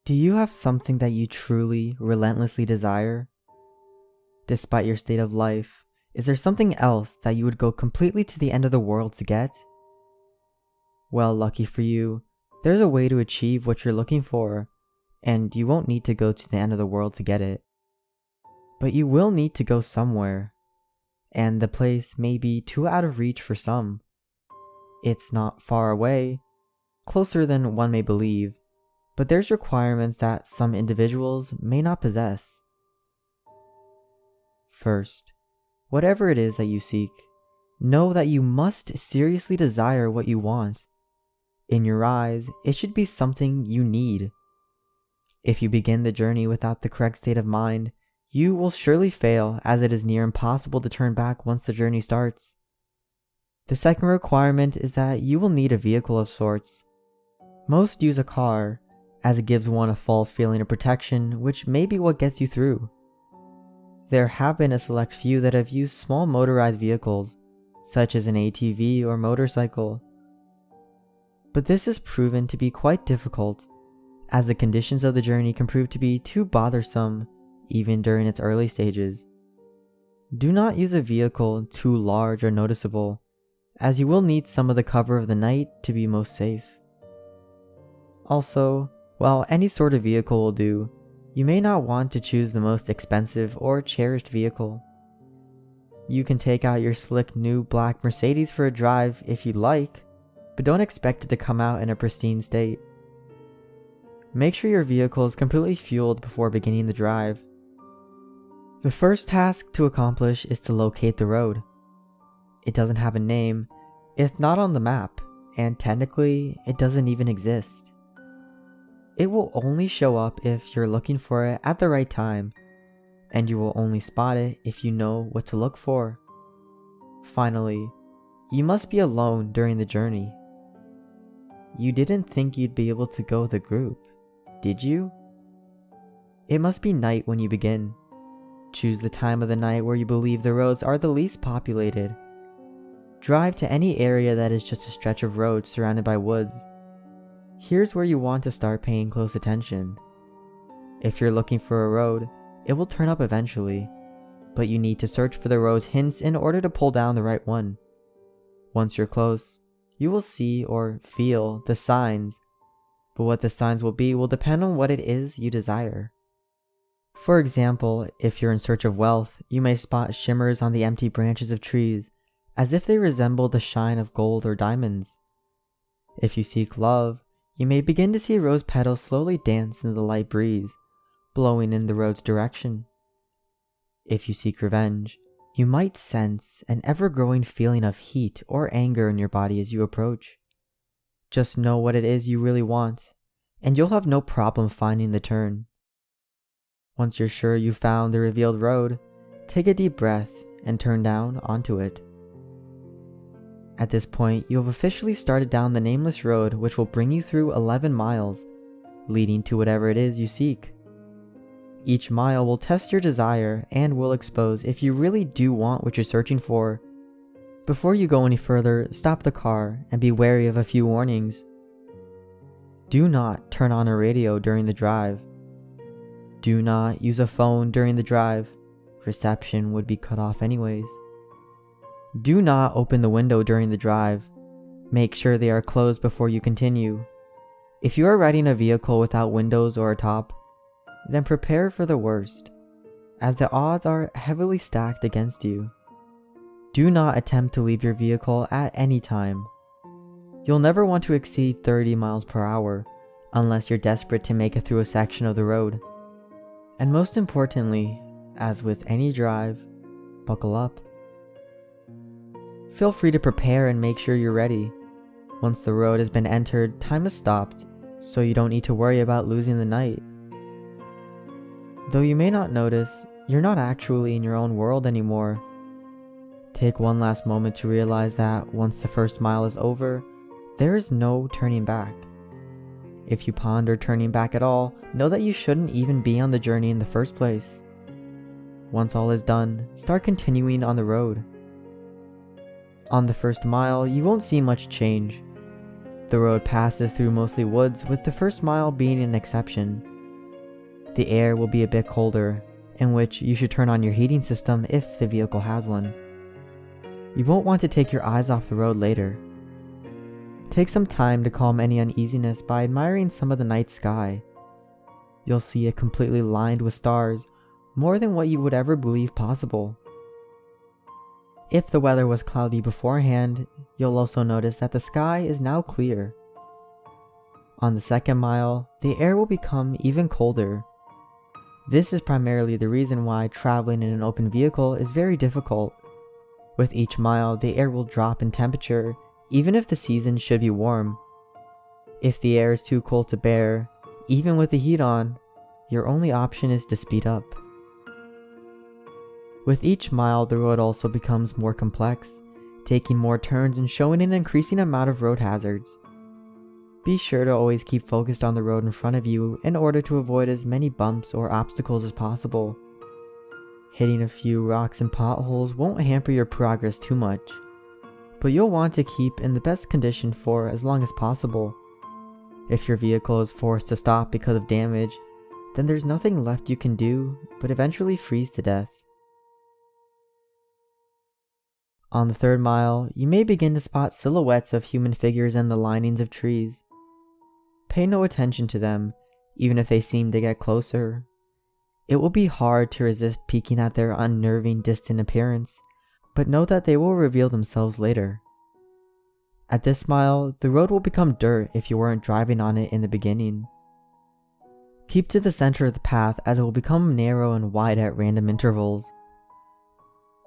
Do you have something that you truly, relentlessly desire? Despite your state of life, is there something else that you would go completely to the end of the world to get? Well, lucky for you, there's a way to achieve what you're looking for, and you won't need to go to the end of the world to get it. But you will need to go somewhere, and the place may be too out of reach for some. It's not far away, closer than one may believe, but there's requirements that some individuals may not possess. First, whatever it is that you seek, know that you must seriously desire what you want. In your eyes, it should be something you need. If you begin the journey without the correct state of mind, you will surely fail, as it is near impossible to turn back once the journey starts. The second requirement is that you will need a vehicle of sorts. Most use a car, as it gives one a false feeling of protection, which may be what gets you through. There have been a select few that have used small motorized vehicles, such as an ATV or motorcycle. But this is proven to be quite difficult, as the conditions of the journey can prove to be too bothersome, even during its early stages. Do not use a vehicle too large or noticeable, as you will need some of the cover of the night to be most safe. Also, while any sort of vehicle will do, you may not want to choose the most expensive or cherished vehicle. You can take out your slick new black Mercedes for a drive if you'd like, but don't expect it to come out in a pristine state. Make sure your vehicle is completely fueled before beginning the drive. The first task to accomplish is to locate the road. It doesn't have a name, it's not on the map, and technically, it doesn't even exist. It will only show up if you're looking for it at the right time, and you will only spot it if you know what to look for. Finally, you must be alone during the journey. You didn't think you'd be able to go with a group, did you? It must be night when you begin. Choose the time of the night where you believe the roads are the least populated. Drive to any area that is just a stretch of road surrounded by woods. Here's where you want to start paying close attention. If you're looking for a road, it will turn up eventually, but you need to search for the road's hints in order to pull down the right one. Once you're close, you will see or feel the signs, but what the signs will be will depend on what it is you desire. For example, if you're in search of wealth, you may spot shimmers on the empty branches of trees, as if they resemble the shine of gold or diamonds. If you seek love, you may begin to see rose petals slowly dance in the light breeze, blowing in the road's direction. If you seek revenge, you might sense an ever-growing feeling of heat or anger in your body as you approach. Just know what it is you really want, and you'll have no problem finding the turn. Once you're sure you've found the revealed road, take a deep breath and turn down onto it. At this point, you have officially started down the nameless road, which will bring you through 11 miles, leading to whatever it is you seek. Each mile will test your desire and will expose if you really do want what you're searching for. Before you go any further, stop the car and be wary of a few warnings. Do not turn on a radio during the drive. Do not use a phone during the drive. Reception would be cut off anyways. Do not open the window during the drive. Make sure they are closed before you continue. If you are riding a vehicle without windows or a top, then prepare for the worst, as the odds are heavily stacked against you. Do not attempt to leave your vehicle at any time. You'll never want to exceed 30 miles per hour unless you're desperate to make it through a section of the road. And most importantly, as with any drive, buckle up. Feel free to prepare and make sure you're ready. Once the road has been entered, time is stopped, so you don't need to worry about losing the night. Though you may not notice, you're not actually in your own world anymore. Take one last moment to realize that once the first mile is over, there is no turning back. If you ponder turning back at all, know that you shouldn't even be on the journey in the first place. Once all is done, start continuing on the road. On the first mile, you won't see much change. The road passes through mostly woods, with the first mile being an exception. The air will be a bit colder, in which you should turn on your heating system if the vehicle has one. You won't want to take your eyes off the road later. Take some time to calm any uneasiness by admiring some of the night sky. You'll see it completely lined with stars, more than what you would ever believe possible. If the weather was cloudy beforehand, you'll also notice that the sky is now clear. On the second mile, the air will become even colder. This is primarily the reason why traveling in an open vehicle is very difficult. With each mile, the air will drop in temperature, even if the season should be warm. If the air is too cold to bear, even with the heat on, your only option is to speed up. With each mile, the road also becomes more complex, taking more turns and showing an increasing amount of road hazards. Be sure to always keep focused on the road in front of you in order to avoid as many bumps or obstacles as possible. Hitting a few rocks and potholes won't hamper your progress too much, but you'll want to keep in the best condition for as long as possible. If your vehicle is forced to stop because of damage, then there's nothing left you can do but eventually freeze to death. On the third mile, you may begin to spot silhouettes of human figures in the linings of trees. Pay no attention to them, even if they seem to get closer. It will be hard to resist peeking at their unnerving, distant appearance, but know that they will reveal themselves later. At this mile, the road will become dirt if you weren't driving on it in the beginning. Keep to the center of the path as it will become narrow and wide at random intervals.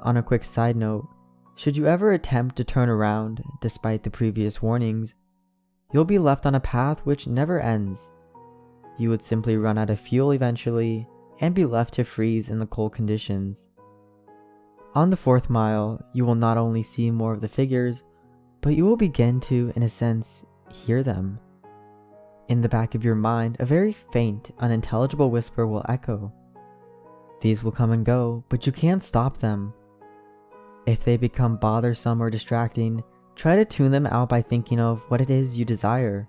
On a quick side note, should you ever attempt to turn around, despite the previous warnings, you'll be left on a path which never ends. You would simply run out of fuel eventually, and be left to freeze in the cold conditions. On the fourth mile, you will not only see more of the figures, but you will begin to, in a sense, hear them. In the back of your mind, a very faint, unintelligible whisper will echo. These will come and go, but you can't stop them. If they become bothersome or distracting, try to tune them out by thinking of what it is you desire.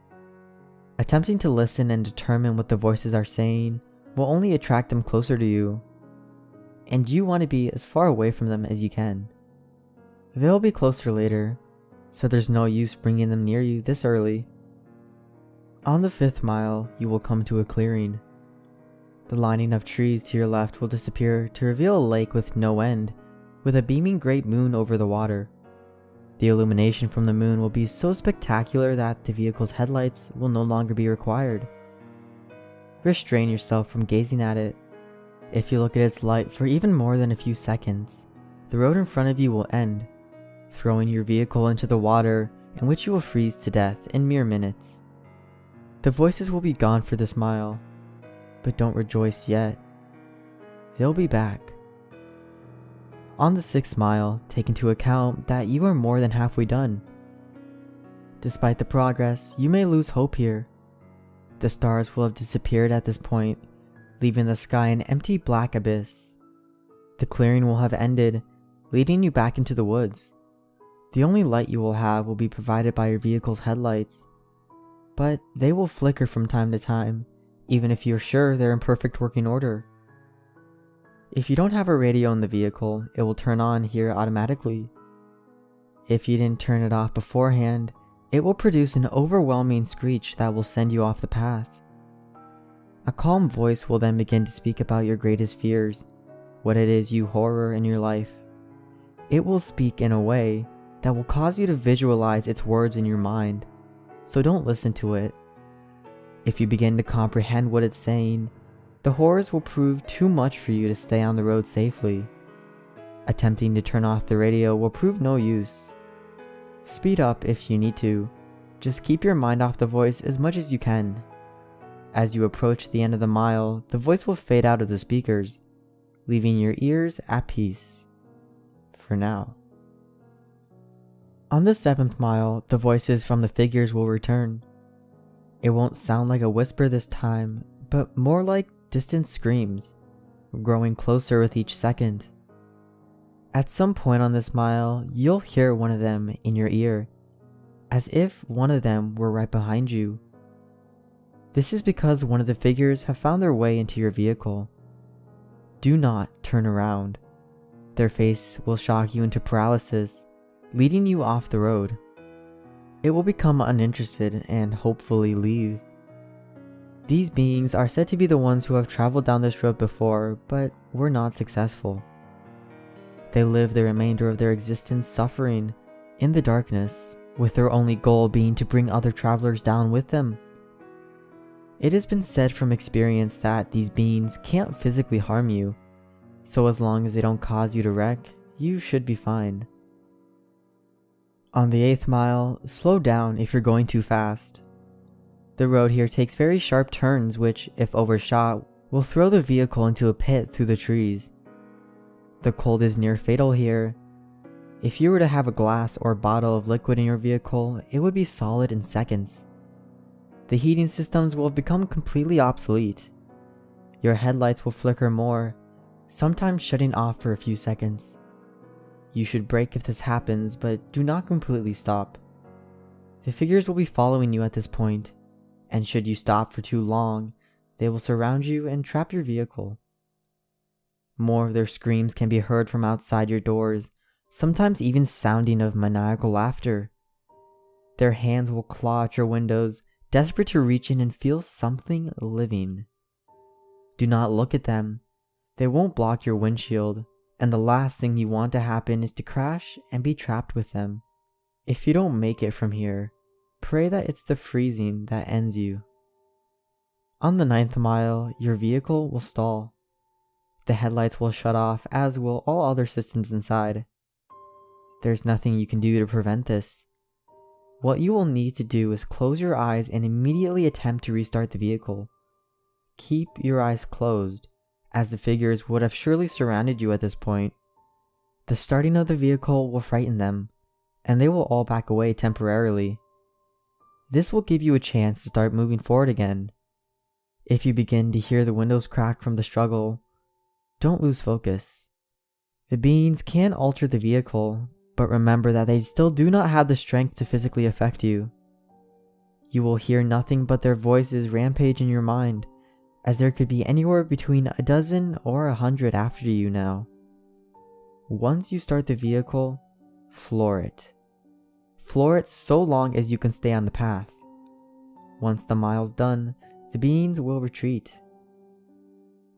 Attempting to listen and determine what the voices are saying will only attract them closer to you, and you want to be as far away from them as you can. They'll be closer later, so there's no use bringing them near you this early. On the fifth mile, you will come to a clearing. The lining of trees to your left will disappear to reveal a lake with no end, with a beaming great moon over the water. The illumination from the moon will be so spectacular that the vehicle's headlights will no longer be required. Restrain yourself from gazing at it. If you look at its light for even more than a few seconds, the road in front of you will end, throwing your vehicle into the water, in which you will freeze to death in mere minutes. The voices will be gone for this mile, but don't rejoice yet. They'll be back. On the 6th mile, take into account that you are more than halfway done. Despite the progress, you may lose hope here. The stars will have disappeared at this point, leaving the sky an empty black abyss. The clearing will have ended, leading you back into the woods. The only light you will have will be provided by your vehicle's headlights, but they will flicker from time to time, even if you're sure they're in perfect working order. If you don't have a radio in the vehicle, it will turn on here automatically. If you didn't turn it off beforehand, it will produce an overwhelming screech that will send you off the path. A calm voice will then begin to speak about your greatest fears, what it is you horror in your life. It will speak in a way that will cause you to visualize its words in your mind, so don't listen to it. If you begin to comprehend what it's saying, the horrors will prove too much for you to stay on the road safely. Attempting to turn off the radio will prove no use. Speed up if you need to. Just keep your mind off the voice as much as you can. As you approach the end of the mile, the voice will fade out of the speakers, leaving your ears at peace. For now. On the 7th mile, the voices from the figures will return. It won't sound like a whisper this time, but more like distant screams, growing closer with each second. At some point on this mile, you'll hear one of them in your ear, as if one of them were right behind you. This is because one of the figures have found their way into your vehicle. Do not turn around. Their face will shock you into paralysis, leading you off the road. It will become uninterested and hopefully leave. These beings are said to be the ones who have traveled down this road before, but were not successful. They live the remainder of their existence suffering in the darkness, with their only goal being to bring other travelers down with them. It has been said from experience that these beings can't physically harm you, so as long as they don't cause you to wreck, you should be fine. On the 8th mile, slow down if you're going too fast. The road here takes very sharp turns which, if overshot, will throw the vehicle into a pit through the trees. The cold is near fatal here. If you were to have a glass or bottle of liquid in your vehicle, it would be solid in seconds. The heating systems will have become completely obsolete. Your headlights will flicker more, sometimes shutting off for a few seconds. You should brake if this happens, but do not completely stop. The figures will be following you at this point, and should you stop for too long, they will surround you and trap your vehicle. More of their screams can be heard from outside your doors, sometimes even sounding of maniacal laughter. Their hands will claw at your windows, desperate to reach in and feel something living. Do not look at them. They won't block your windshield, and the last thing you want to happen is to crash and be trapped with them. If you don't make it from here, pray that it's the freezing that ends you. On the 9th mile, your vehicle will stall. The headlights will shut off, as will all other systems inside. There's nothing you can do to prevent this. What you will need to do is close your eyes and immediately attempt to restart the vehicle. Keep your eyes closed, as the figures would have surely surrounded you at this point. The starting of the vehicle will frighten them, and they will all back away temporarily. This will give you a chance to start moving forward again. If you begin to hear the windows crack from the struggle, don't lose focus. The beings can alter the vehicle, but remember that they still do not have the strength to physically affect you. You will hear nothing but their voices rampage in your mind, as there could be anywhere between a dozen or 100 after you now. Once you start the vehicle, floor it. Floor it so long as you can stay on the path. Once the mile's done, the beings will retreat.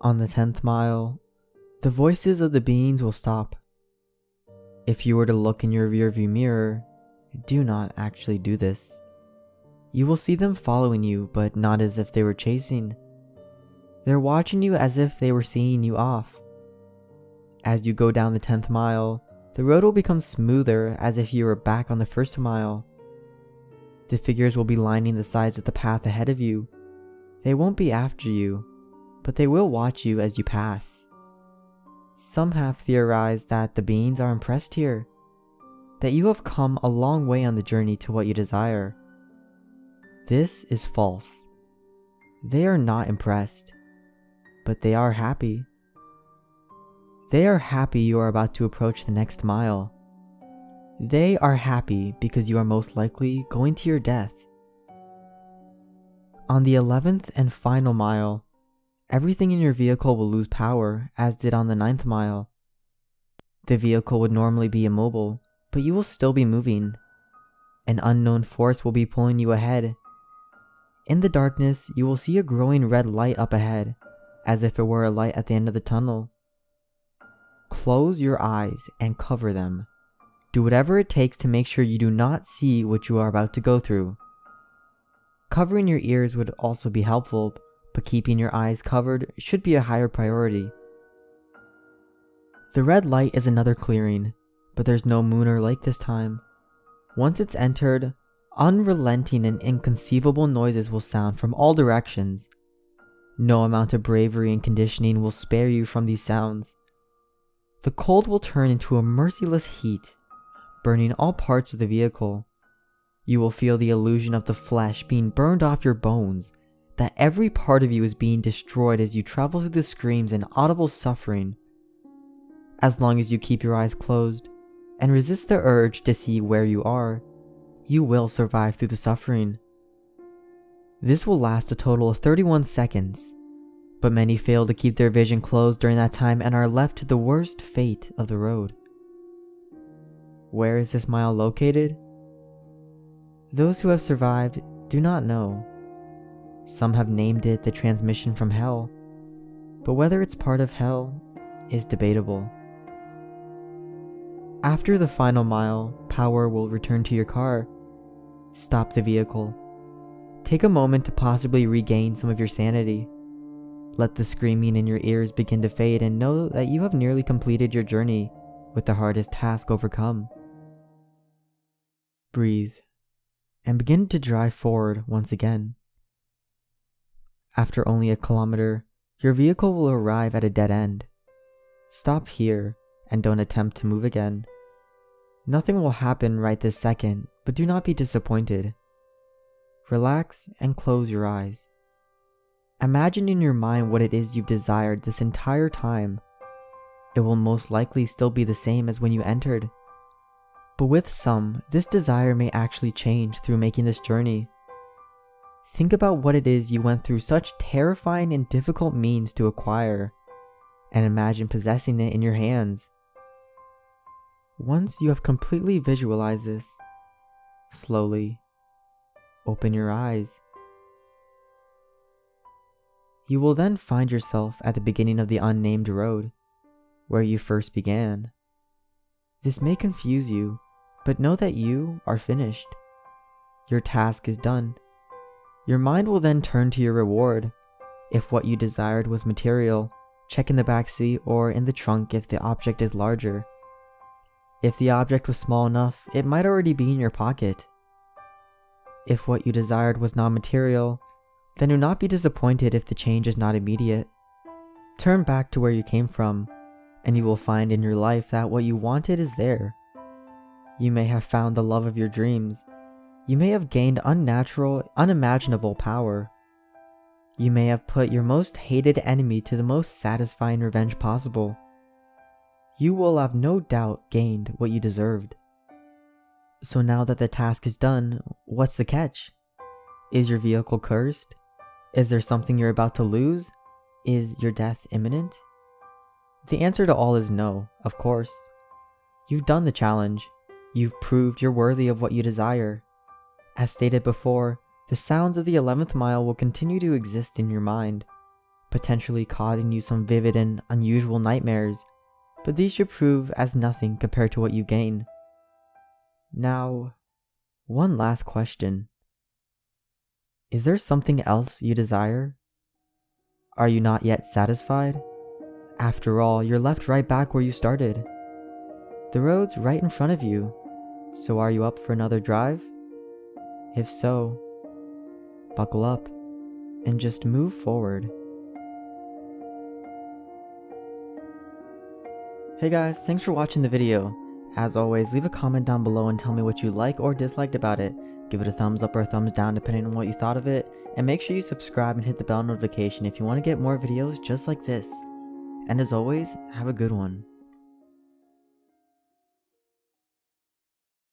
On the 10th mile, the voices of the beings will stop. If you were to look in your rearview mirror, do not actually do this. You will see them following you, but not as if they were chasing. They're watching you as if they were seeing you off. As you go down the 10th mile, the road will become smoother as if you were back on the 1st mile. The figures will be lining the sides of the path ahead of you. They won't be after you, but they will watch you as you pass. Some have theorized that the beings are impressed here, that you have come a long way on the journey to what you desire. This is false. They are not impressed, but they are happy. They are happy you are about to approach the next mile. They are happy because you are most likely going to your death. On the 11th and final mile, everything in your vehicle will lose power, as did on the 9th mile. The vehicle would normally be immobile, but you will still be moving. An unknown force will be pulling you ahead. In the darkness, you will see a growing red light up ahead, as if it were a light at the end of the tunnel. Close your eyes and cover them. Do whatever it takes to make sure you do not see what you are about to go through. Covering your ears would also be helpful, but keeping your eyes covered should be a higher priority. The red light is another clearing, but there's no moon or lake this time. Once it's entered, unrelenting and inconceivable noises will sound from all directions. No amount of bravery and conditioning will spare you from these sounds. The cold will turn into a merciless heat, burning all parts of the vehicle. You will feel the illusion of the flesh being burned off your bones, that every part of you is being destroyed as you travel through the screams and audible suffering. As long as you keep your eyes closed and resist the urge to see where you are, you will survive through the suffering. This will last a total of 31 seconds, but many fail to keep their vision closed during that time and are left to the worst fate of the road. Where is this mile located? Those who have survived do not know. Some have named it the transmission from hell, but whether it's part of hell is debatable. After the final mile, power will return to your car. Stop the vehicle. Take a moment to possibly regain some of your sanity. Let the screaming in your ears begin to fade and know that you have nearly completed your journey with the hardest task overcome. Breathe and begin to drive forward once again. After only a kilometer, your vehicle will arrive at a dead end. Stop here and don't attempt to move again. Nothing will happen right this second, but do not be disappointed. Relax and close your eyes. Imagine in your mind what it is you've desired this entire time. It will most likely still be the same as when you entered. But with some, this desire may actually change through making this journey. Think about what it is you went through such terrifying and difficult means to acquire, and imagine possessing it in your hands. Once you have completely visualized this, slowly open your eyes. You will then find yourself at the beginning of the unnamed road, where you first began. This may confuse you, but know that you are finished. Your task is done. Your mind will then turn to your reward. If what you desired was material, check in the back seat or in the trunk if the object is larger. If the object was small enough, it might already be in your pocket. If what you desired was non-material, then do not be disappointed if the change is not immediate. Turn back to where you came from, and you will find in your life that what you wanted is there. You may have found the love of your dreams. You may have gained unnatural, unimaginable power. You may have put your most hated enemy to the most satisfying revenge possible. You will have no doubt gained what you deserved. So now that the task is done, what's the catch? Is your vehicle cursed? Is there something you're about to lose? Is your death imminent? The answer to all is no, of course. You've done the challenge. You've proved you're worthy of what you desire. As stated before, the sounds of the 11th mile will continue to exist in your mind, potentially causing you some vivid and unusual nightmares, but these should prove as nothing compared to what you gain. Now, one last question. Is there something else you desire? Are you not yet satisfied? After all, you're left right back where you started. The road's right in front of you, so are you up for another drive? If so, buckle up and just move forward. Hey guys, thanks for watching the video. As always, leave a comment down below and tell me what you like or disliked about it. Give it a thumbs up or a thumbs down depending on what you thought of it, and make sure you subscribe and hit the bell notification if you want to get more videos just like this. And as always, have a good one.